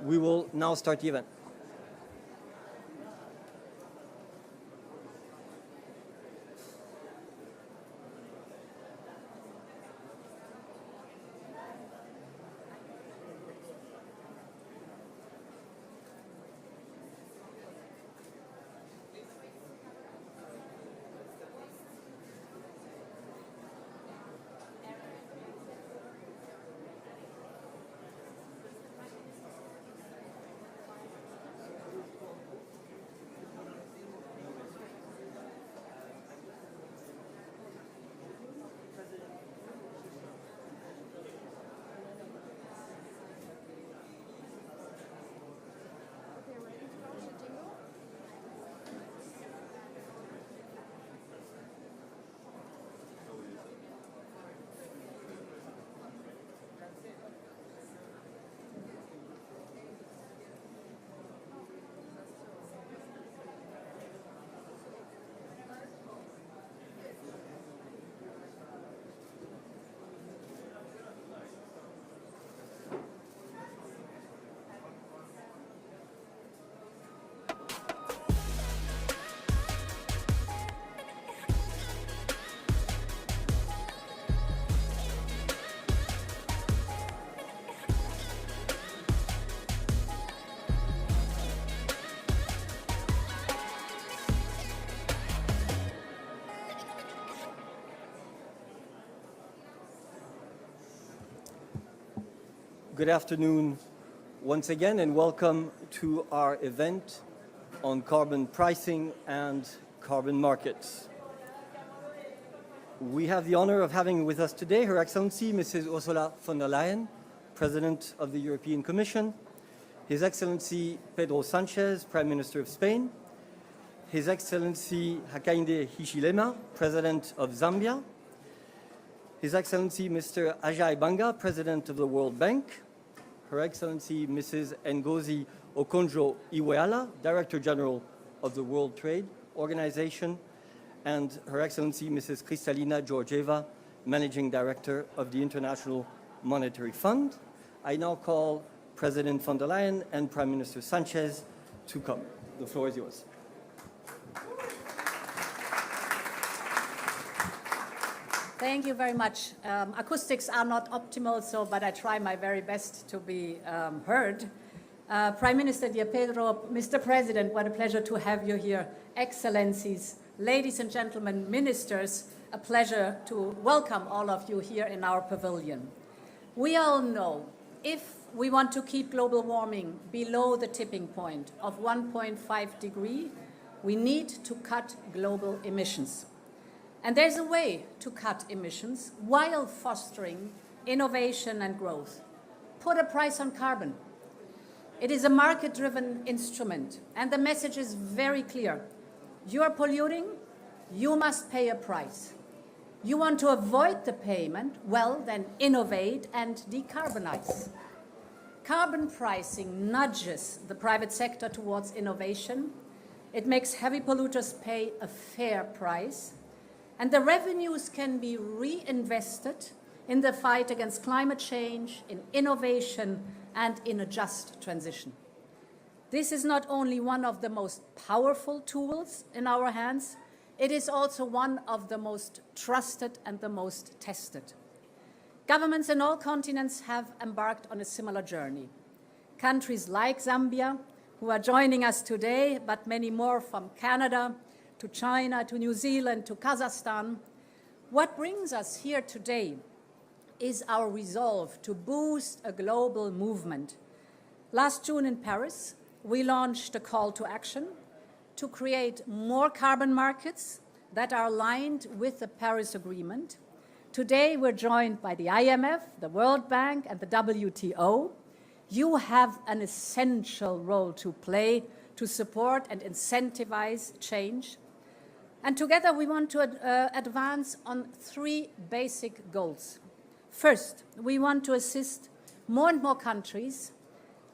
We will now start the event. Good afternoon once again, and welcome to our event on carbon pricing and carbon markets. We have the honor of having with us today Her Excellency Mrs. Ursula von der Leyen, President of the European Commission, His Excellency Pedro Sánchez, Prime Minister of Spain, His Excellency Hakainde Hichilema, President of Zambia, His Excellency Mr. Ajay Banga, President of the World Bank, Her Excellency Mrs. Ngozi Okonjo-Iweala, Director General of the World Trade Organization, and Her Excellency Mrs. Kristalina Georgieva, Managing Director of the International Monetary Fund. I now call President von der Leyen and Prime Minister Sanchez to come. The floor is yours. Thank you very much. Acoustics are not optimal, but I try my very best to be heard. Prime Minister, dear Pedro, Mr. President, what a pleasure to have you here. Excellencies, ladies and gentlemen, ministers, a pleasure to welcome all of you here in our pavilion. We all know if we want to keep global warming below the tipping point of 1.5 degrees, we need to cut global emissions. And there's a way to cut emissions while fostering innovation and growth. Put a price on carbon. It is a market-driven instrument, and the message is very clear. You are polluting, you must pay a price. You want to avoid the payment, well, then innovate and decarbonize. Carbon pricing nudges the private sector towards innovation. It makes heavy polluters pay a fair price. And the revenues can be reinvested in the fight against climate change, in innovation, and in a just transition. This is not only one of the most powerful tools in our hands, it is also one of the most trusted and the most tested. Governments in all continents have embarked on a similar journey. Countries like Zambia, who are joining us today, but many more from Canada, to China, to New Zealand, to Kazakhstan. What brings us here today is our resolve to boost a global movement. Last June in Paris, we launched a call to action to create more carbon markets that are aligned with the Paris Agreement. Today, we're joined by the IMF, the World Bank, and the WTO. You have an essential role to play to support and incentivize change. And together we want to advance on three basic goals. First, we want to assist more and more countries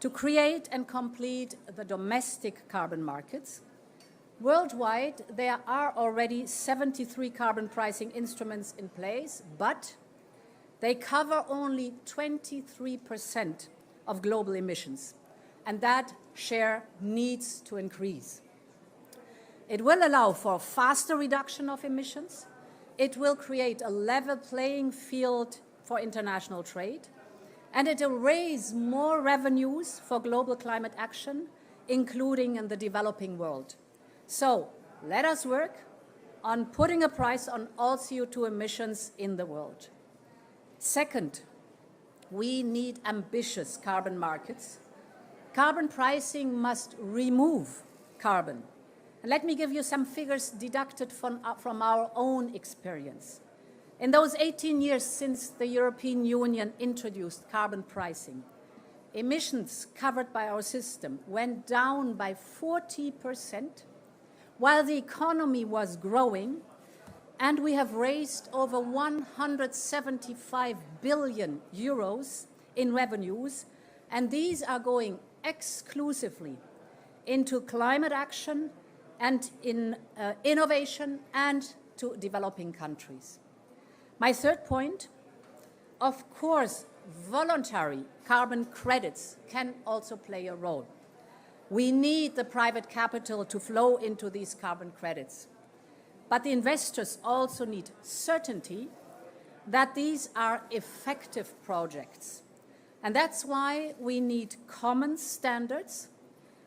to create and complete the domestic carbon markets. Worldwide, there are already 73 carbon pricing instruments in place, but they cover only 23% of global emissions. and that share needs to increase. It will allow for faster reduction of emissions. It will create a level playing field for international trade, and it will raise more revenues for global climate action, including in the developing world. So let us work on putting a price on all CO2 emissions in the world. Second, we need ambitious carbon markets. Carbon pricing must remove carbon. And let me give you some figures deducted from our own experience. In those 18 years since the European Union introduced carbon pricing, emissions covered by our system went down by 40%, while the economy was growing, and we have raised over 175 billion euros in revenues, and these are going exclusively into climate action and in innovation and to developing countries. My third point, of course, voluntary carbon credits can also play a role. We need the private capital to flow into these carbon credits. But the investors also need certainty that these are effective projects. And that's why we need common standards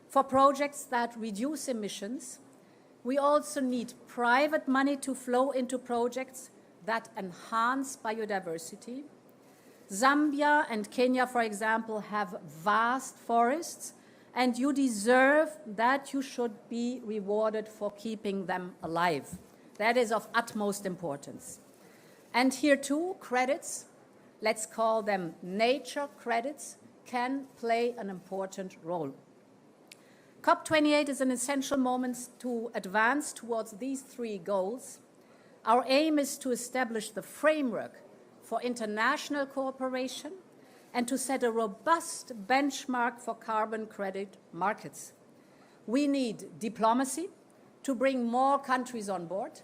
for projects that reduce emissions. We also need private money to flow into projects that enhance biodiversity. Zambia and Kenya, for example, have vast forests, and you deserve that you should be rewarded for keeping them alive. That is of utmost importance. And here too, credits, let's call them nature credits, can play an important role. COP28 is an essential moment to advance towards these three goals. Our aim is to establish the framework for international cooperation and to set a robust benchmark for carbon credit markets. We need diplomacy to bring more countries on board.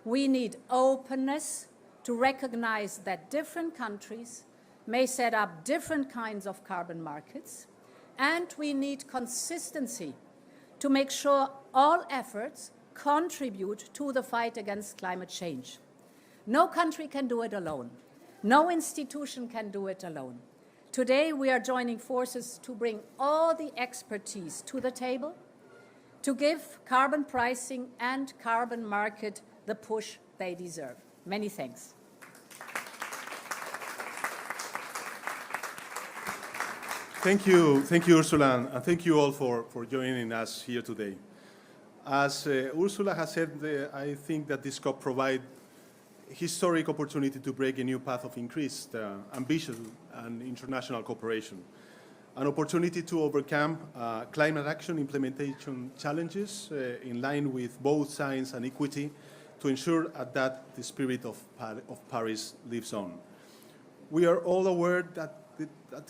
We need openness to recognize that different countries may set up different kinds of carbon markets. And we need consistency to make sure all efforts contribute to the fight against climate change. No country can do it alone. No institution can do it alone. Today, we are joining forces to bring all the expertise to the table to give carbon pricing and carbon market the push they deserve. Many thanks. Thank you, Ursula, and thank you all for joining us here today. As Ursula has said, I think that this COP provides a historic opportunity to break a new path of increased ambition and international cooperation, an opportunity to overcome climate action implementation challenges in line with both science and equity to ensure that the spirit of Paris lives on. We are all aware that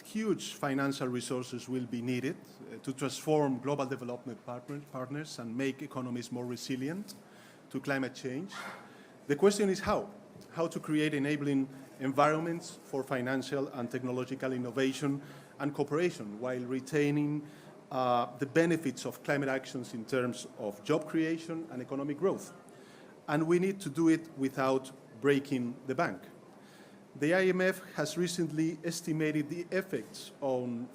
huge financial resources will be needed to transform global development partners and make economies more resilient to climate change. The question is how to create enabling environments for financial and technological innovation and cooperation while retaining the benefits of climate actions in terms of job creation and economic growth. And we need to do it without breaking the bank. The IMF has recently estimated the effects on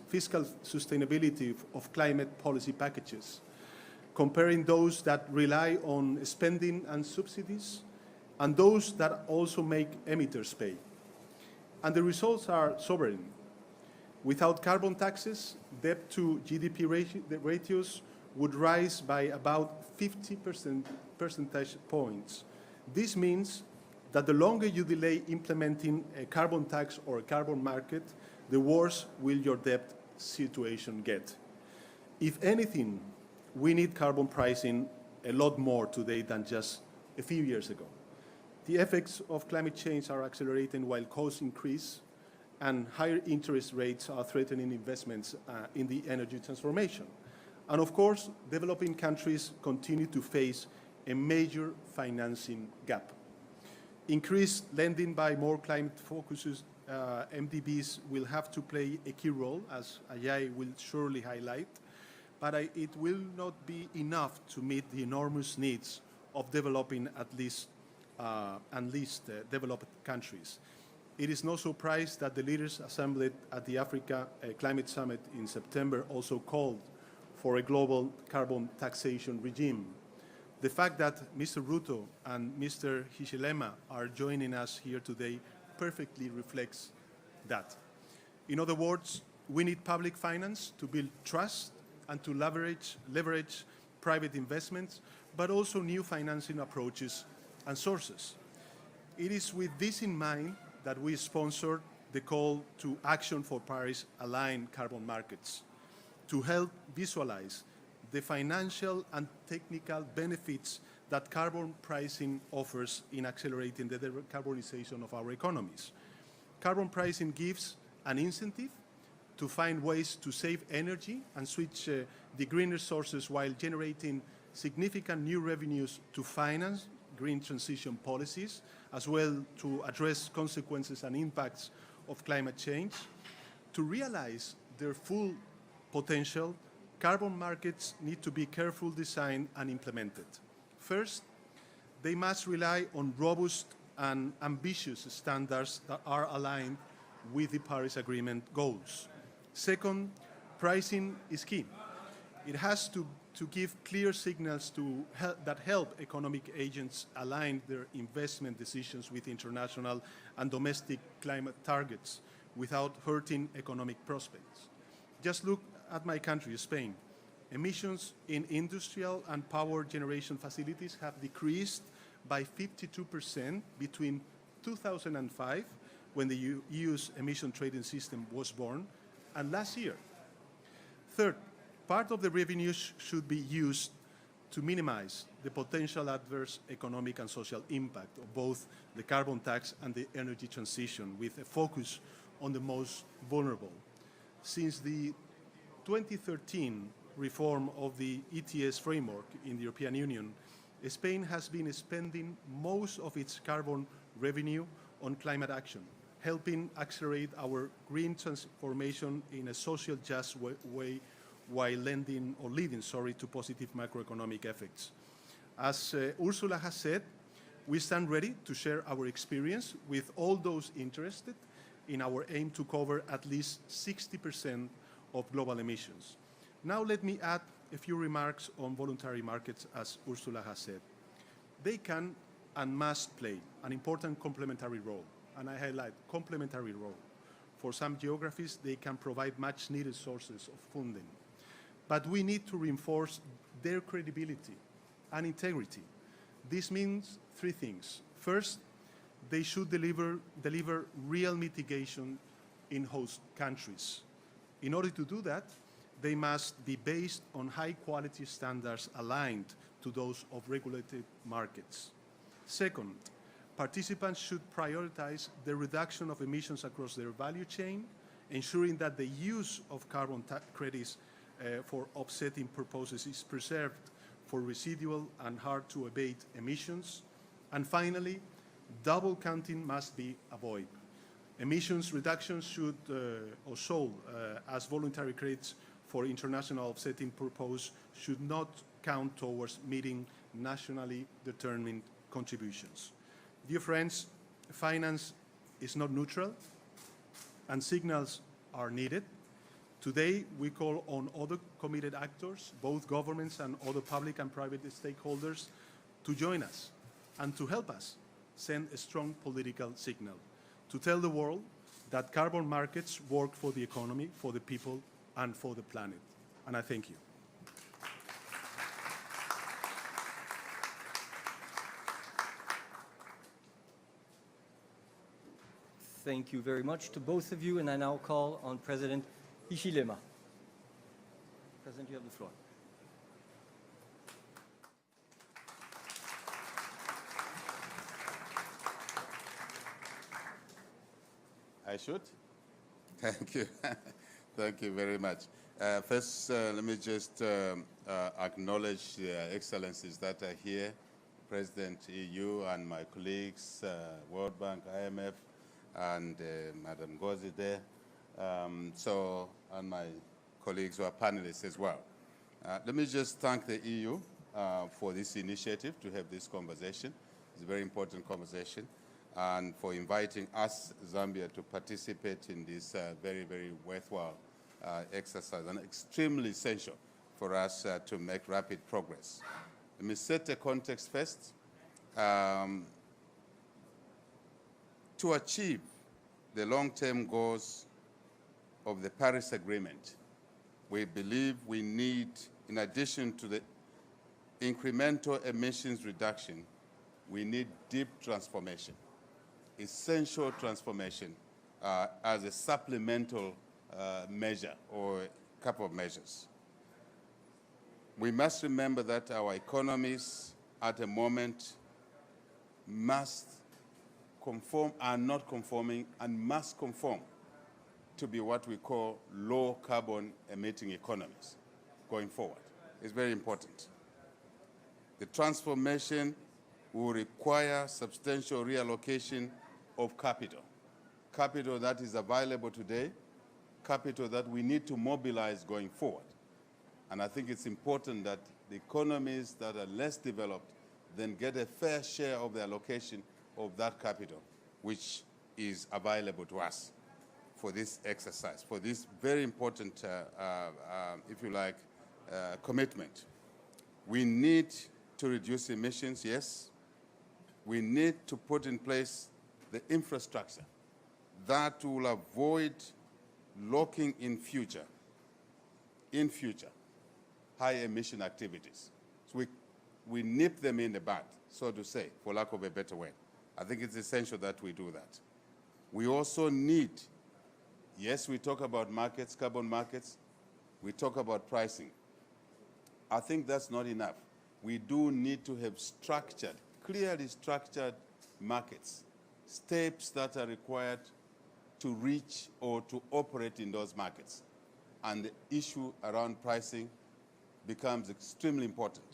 fiscal sustainability of climate policy packages, comparing those that rely on spending and subsidies and those that also make emitters pay. And the results are sobering. Without carbon taxes, debt to GDP ratios would rise by about 50 percentage points. This means that the longer you delay implementing a carbon tax or a carbon market, the worse will your debt situation get. If anything, we need carbon pricing a lot more today than just a few years ago. The effects of climate change are accelerating while costs increase and higher interest rates are threatening investments in the energy transformation. And of course, developing countries continue to face a major financing gap. Increased lending by more climate-focused MDBs will have to play a key role, as Ajay will surely highlight, but it will not be enough to meet the enormous needs of developing at least developed countries. It is no surprise that the leaders assembled at the Africa Climate Summit in September also called for a global carbon taxation regime. The fact that Mr. Ruto and Mr. Hichilema are joining us here today perfectly reflects that. In other words, we need public finance to build trust and to leverage private investments, but also new financing approaches and sources. It is with this in mind that we sponsored the call to action for Paris-aligned carbon markets to help visualize the financial and technical benefits that carbon pricing offers in accelerating the decarbonization of our economies. Carbon pricing gives an incentive to find ways to save energy and switch the greener sources while generating significant new revenues to finance green transition policies, as well to address consequences and impacts of climate change. To realize their full potential, carbon markets need to be carefully designed and implemented. First, they must rely on robust and ambitious standards that are aligned with the Paris Agreement goals. Second, pricing is key. It has to give clear signals that help economic agents align their investment decisions with international and domestic climate targets without hurting economic prospects. Just look at my country, Spain. Emissions in industrial and power generation facilities have decreased by 52% between 2005, when the EU's emission trading system was born, and last year. Third, part of the revenues should be used to minimize the potential adverse economic and social impact of both the carbon tax and the energy transition, with a focus on the most vulnerable. Since the 2013 reform of the ETS framework in the European Union, Spain has been spending most of its carbon revenue on climate action, helping accelerate our green transformation in a social just way while leading to positive macroeconomic effects. As Ursula has said, we stand ready to share our experience with all those interested in our aim to cover at least 60% of global emissions. Now let me add a few remarks on voluntary markets, as Ursula has said. They can and must play an important complementary role, and I highlight complementary role. For some geographies, they can provide much needed sources of funding. But we need to reinforce their credibility and integrity. This means three things. First, they should deliver real mitigation in host countries. In order to do that, they must be based on high-quality standards aligned to those of regulated markets. Second, participants should prioritize the reduction of emissions across their value chain, ensuring that the use of carbon credits for offsetting purposes is preserved for residual and hard-to-abate emissions. And finally, double counting must be avoided. Emissions reductions should or sold as voluntary credits for international offsetting purpose should not count towards meeting nationally determined contributions. Dear friends, finance is not neutral and signals are needed. Today, we call on other committed actors, both governments and other public and private stakeholders, to join us and to help us send a strong political signal, to tell the world that carbon markets work for the economy, for the people, and for the planet. And I thank you. Thank you very much to both of you, and I now call on President Hichilema. President, you have the floor. I should? Thank you. Thank you very much. First, let me just acknowledge the excellencies that are here, President EU and my colleagues, World Bank, IMF, and Madam Gozi there, and my colleagues who are panelists as well. Let me just thank the EU for this initiative to have this conversation. It's a very important conversation, and for inviting us, Zambia, to participate in this very, very worthwhile exercise, and extremely essential for us to make rapid progress. Let me set the context first. To achieve the long-term goals of the Paris Agreement, we believe we need, in addition to the incremental emissions reduction, we need deep transformation, essential transformation as a supplemental measure or a couple of measures. We must remember that our economies at the moment must conform, are not conforming, and must conform to be what we call low carbon emitting economies going forward. It's very important. The transformation will require substantial reallocation of capital. Capital that is available today, capital that we need to mobilize going forward. And I think it's important that the economies that are less developed then get a fair share of the allocation of that capital, which is available to us for this exercise, for this very important, if you like, commitment. We need to reduce emissions, yes. We need to put in place the infrastructure that will avoid locking in future, high emission activities. So we nip them in the bud, so to say, for lack of a better word. I think it's essential that we do that. We also need, yes, we talk about markets, carbon markets, we talk about pricing. I think that's not enough. We do need to have structured, clearly structured markets, steps that are required to reach or to operate in those markets. And the issue around pricing becomes extremely important.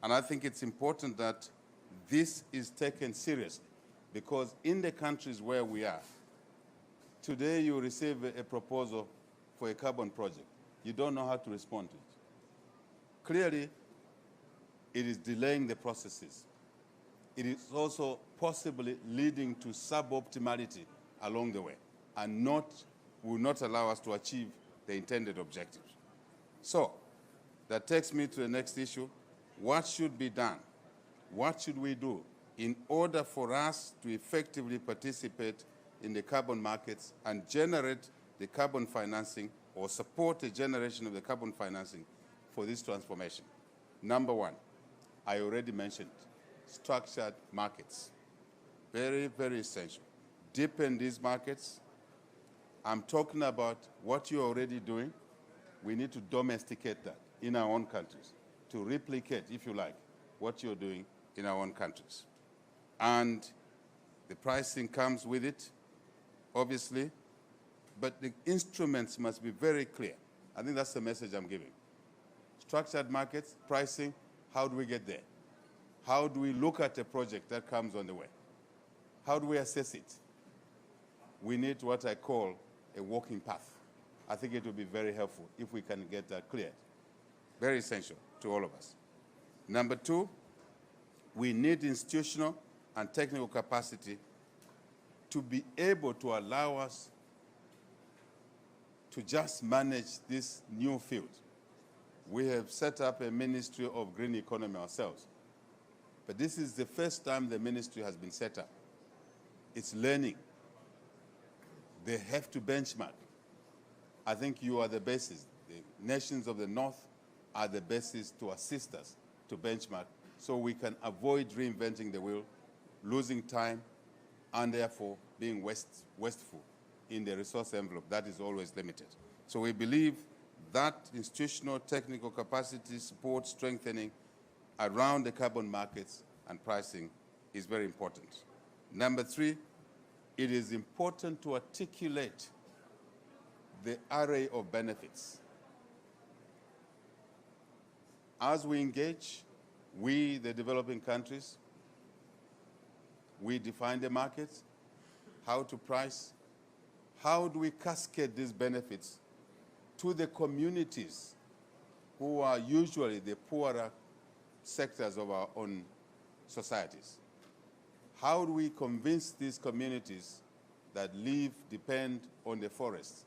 And I think it's important that this is taken seriously, because in the countries where we are, today you receive a proposal for a carbon project. You don't know how to respond to it. Clearly, it is delaying the processes. It is also possibly leading to suboptimality along the way, and will not allow us to achieve the intended objectives. So, that takes me to the next issue. What should be done? What should we do in order for us to effectively participate in the carbon markets and generate the carbon financing or support the generation of the carbon financing for this transformation? Number one, I already mentioned, structured markets. Very, very essential. Deepen these markets. I'm talking about what you're already doing. We need to domesticate that in our own countries, to replicate, if you like, what you're doing in our own countries. And the pricing comes with it, obviously, but the instruments must be very clear. I think that's the message I'm giving. Structured markets, pricing, how do we get there? How do we look at a project that comes on the way? How do we assess it? We need what I call a walking path. I think it will be very helpful if we can get that cleared. Very essential to all of us. Number two, we need institutional and technical capacity to be able to allow us to just manage this new field. We have set up a Ministry of Green Economy ourselves, but this is the first time the ministry has been set up. It's learning. They have to benchmark. I think you are the basis. The nations of the North are the basis to assist us to benchmark so we can avoid reinventing the wheel, losing time, and therefore being wasteful in the resource envelope that is always limited. So we believe that institutional technical capacity support strengthening around the carbon markets and pricing is very important. Number three, it is important to articulate the array of benefits. As we engage, we, the developing countries, we define the markets, how to price, how do we cascade these benefits to the communities who are usually the poorer sectors of our own societies? How do we convince these communities that depend on the forests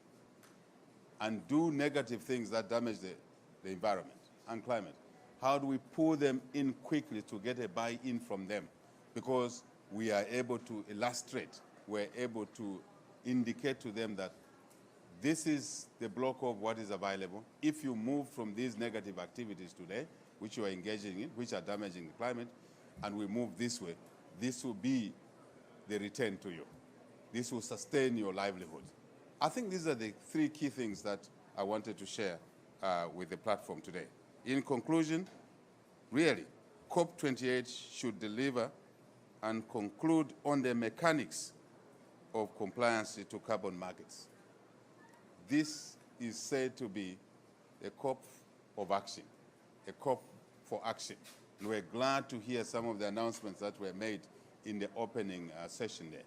and do negative things that damage the environment and climate? How do we pull them in quickly to get a buy-in from them? Because we are able to illustrate, we're able to indicate to them that this is the block of what is available. If you move from these negative activities today, which you are engaging in, which are damaging the climate, and we move this way, this will be the return to you. This will sustain your livelihood. I think these are the three key things that I wanted to share with the platform today. In conclusion, really, COP28 should deliver and conclude on the mechanics of compliance to carbon markets. This is said to be a COP of action, a COP for action. And we're glad to hear some of the announcements that were made in the opening session there,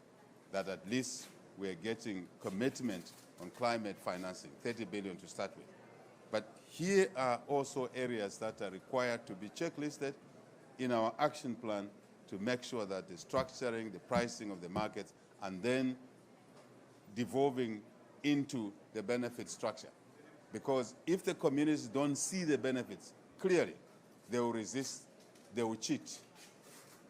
that at least we're getting commitment on climate financing, 30 billion to start with. But here are also areas that are required to be checklisted in our action plan to make sure that the structuring, the pricing of the markets, and then devolving into the benefit structure. Because if the communities don't see the benefits clearly, they will resist, they will cheat.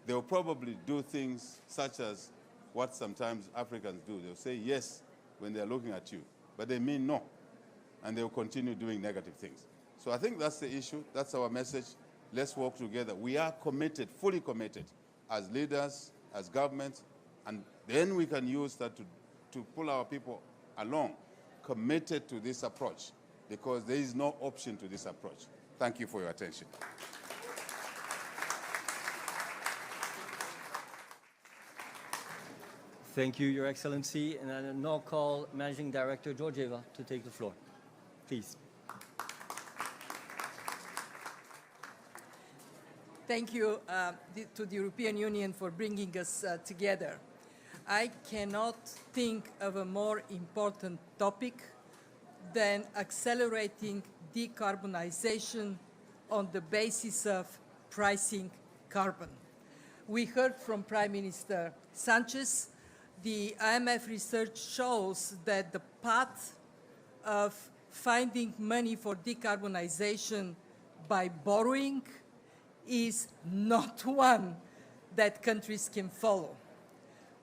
They will probably do things such as what sometimes Africans do. They'll say yes when they're looking at you, but they mean no. And they will continue doing negative things. So I think that's the issue. That's our message. Let's work together. We are committed, fully committed, as leaders, as governments, and then we can use that to pull our people along, committed to this approach, because there is no option to this approach. Thank you for your attention. Thank you, Your Excellency. And I now call Managing Director Georgieva to take the floor. Please. Thank you to the European Union for bringing us together. I cannot think of a more important topic than accelerating decarbonization on the basis of pricing carbon. We heard from Prime Minister Sanchez. The IMF research shows that the path of finding money for decarbonization by borrowing is not one that countries can follow,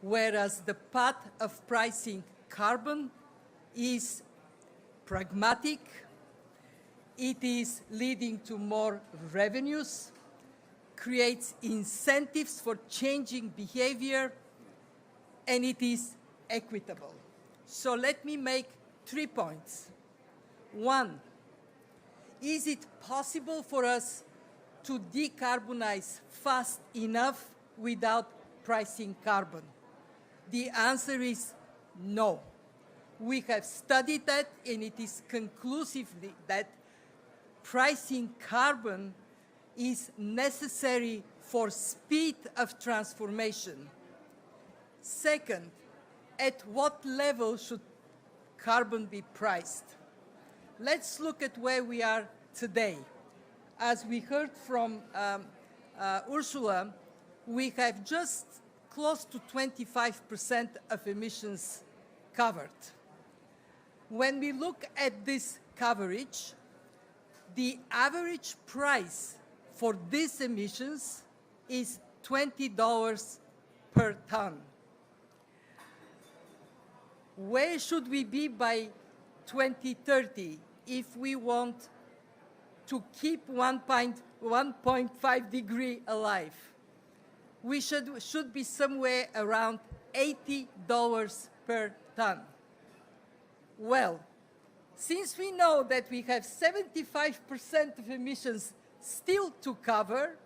whereas the path of pricing carbon is pragmatic, it is leading to more revenues, creates incentives for changing behavior, and it is equitable. So let me make 3 points. One, is it possible for us to decarbonize fast enough without pricing carbon? The answer is no. We have studied that, and it is conclusively that pricing carbon is necessary for speed of transformation. Second, at what level should carbon be priced? Let's look at where we are today. As we heard from Ursula, we have just close to 25% of emissions covered. When we look at this coverage, the average price for these emissions is $20 per ton. Where should we be by 2030 if we want to keep 1.5 degree alive? We should be somewhere around $80 per ton. Well, since we know that we have 75% of emissions still to cover,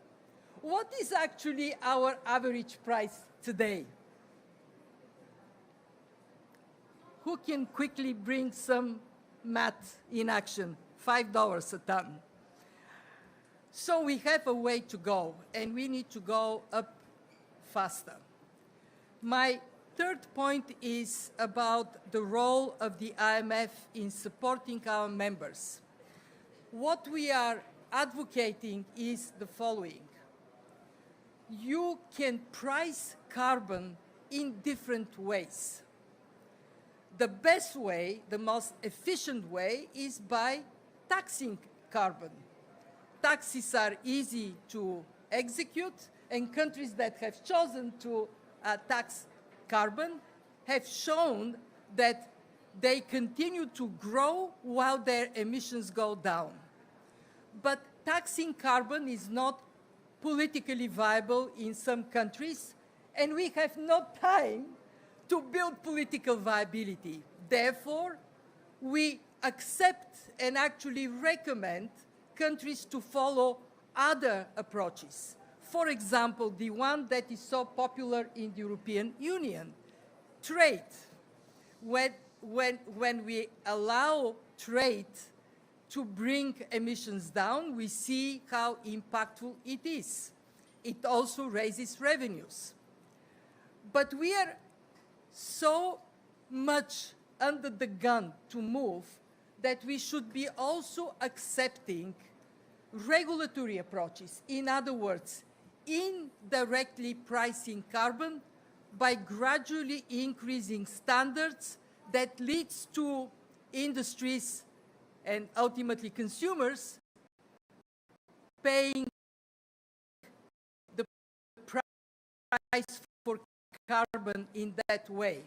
what is actually our average price today? Who can quickly bring some math in action? $5 a ton. So we have a way to go, and we need to go up faster. My third point is about the role of the IMF in supporting our members. What we are advocating is the following. You can price carbon in different ways. The best way, the most efficient way, is by taxing carbon. Taxes are easy to execute, and countries that have chosen to tax carbon have shown that they continue to grow while their emissions go down. But taxing carbon is not politically viable in some countries, and we have no time to build political viability. Therefore, we accept and actually recommend countries to follow other approaches. For example, the one that is so popular in the European Union, trade. When we allow trade to bring emissions down, we see how impactful it is. It also raises revenues. But we are so much under the gun to move that we should be also accepting regulatory approaches. In other words, indirectly pricing carbon by gradually increasing standards that leads to industries and ultimately consumers paying the price for carbon in that way.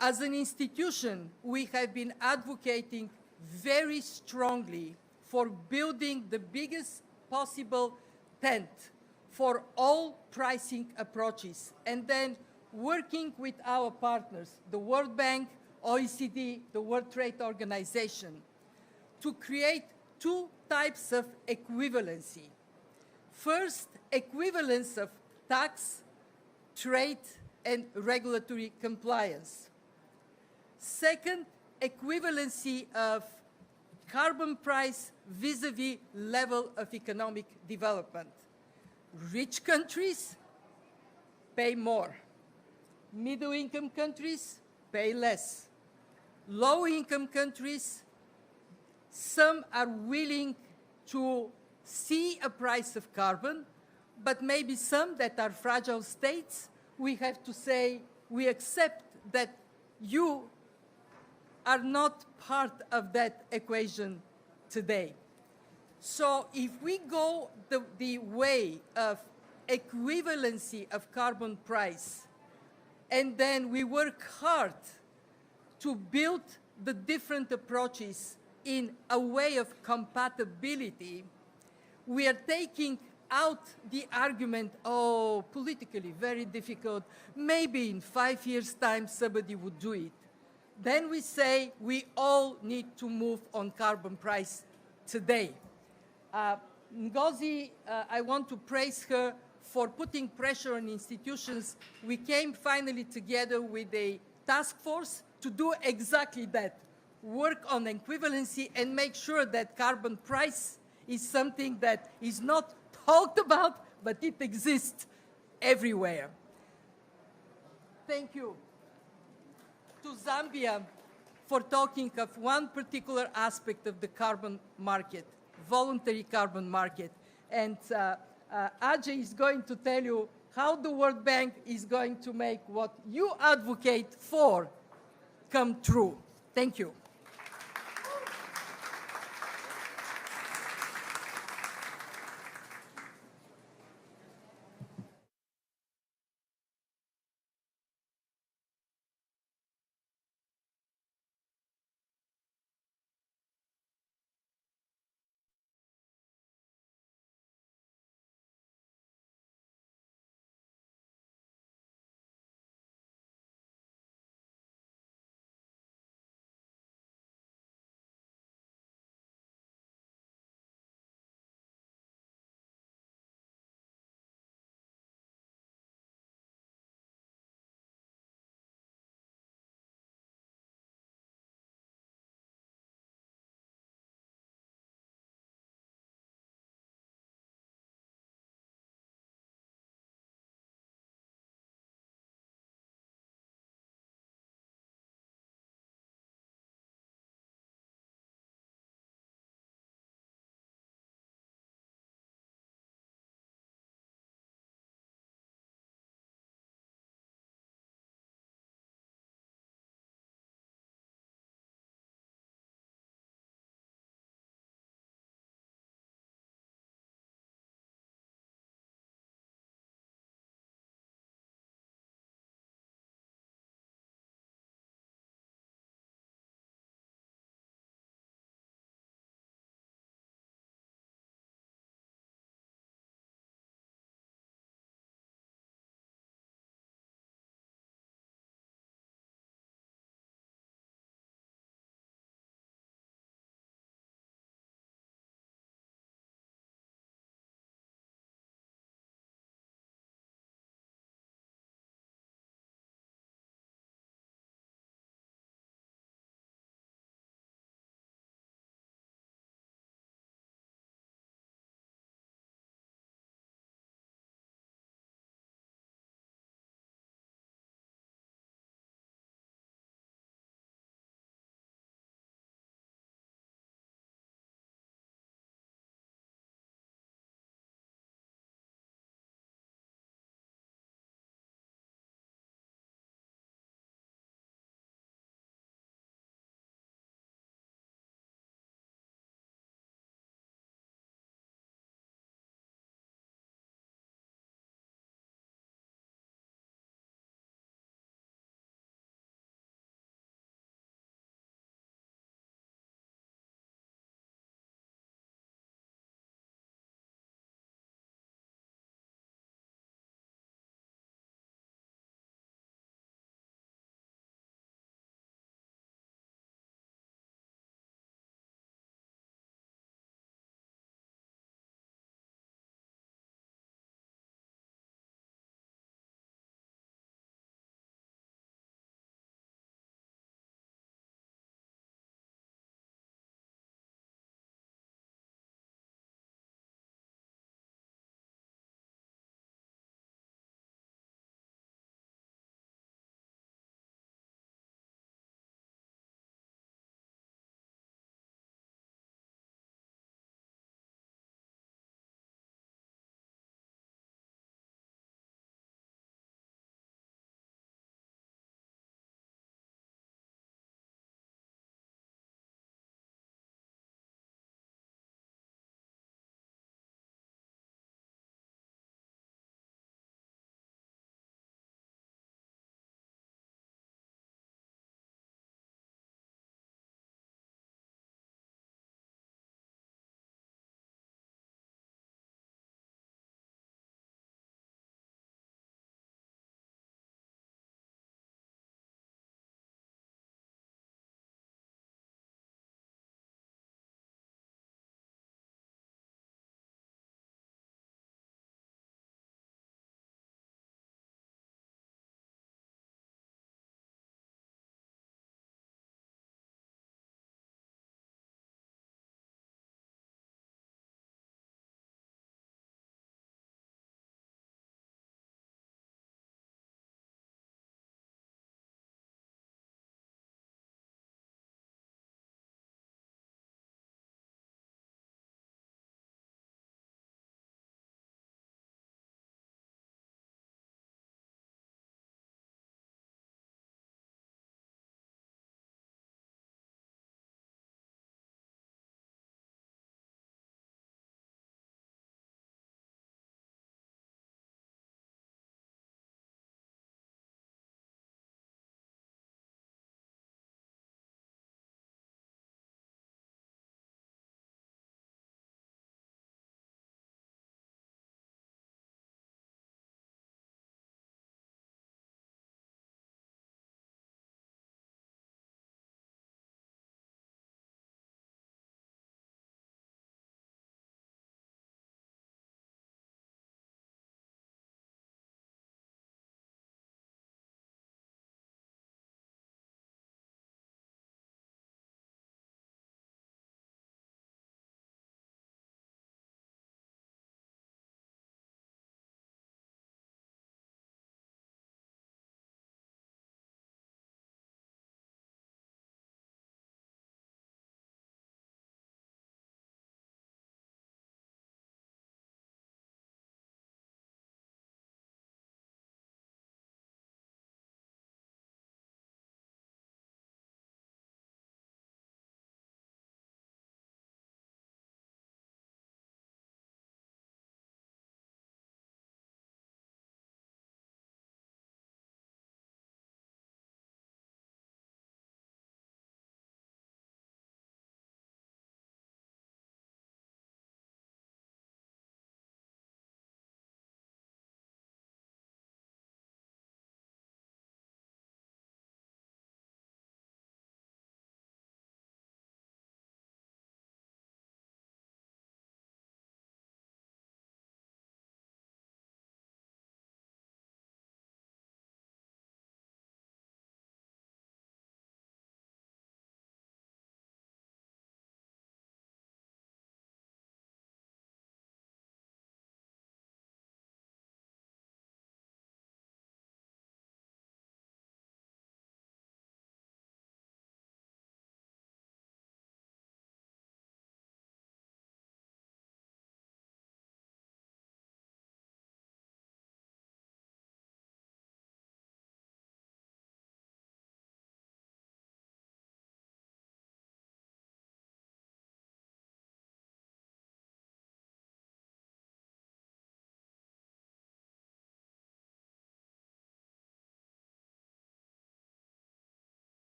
As an institution, we have been advocating very strongly for building the biggest possible tent for all pricing approaches, and then working with our partners, the World Bank, OECD, the World Trade Organization, to create two types of equivalency. First, equivalence of tax, trade, and regulatory compliance. Second, equivalency of carbon price vis-à-vis level of economic development. Rich countries pay more. Middle-income countries pay less. Low-income countries, some are willing to see a price of carbon, but maybe some that are fragile states, we have to say, we accept that you are not part of that equation today. So if we go the way of equivalency of carbon price, and then we work hard to build the different approaches in a way of compatibility, we are taking out the argument, oh, politically very difficult, maybe in 5 years' time somebody would do it. Then we say we all need to move on carbon price today. Ngozi, I want to praise her for putting pressure on institutions. We came finally together with a task force to do exactly that, work on equivalency and make sure that carbon price is something that is not talked about, but it exists everywhere. Thank you to Zambia for talking of one particular aspect of the carbon market, voluntary carbon market. And Ajay is going to tell you how the World Bank is going to make what you advocate for come true. Thank you.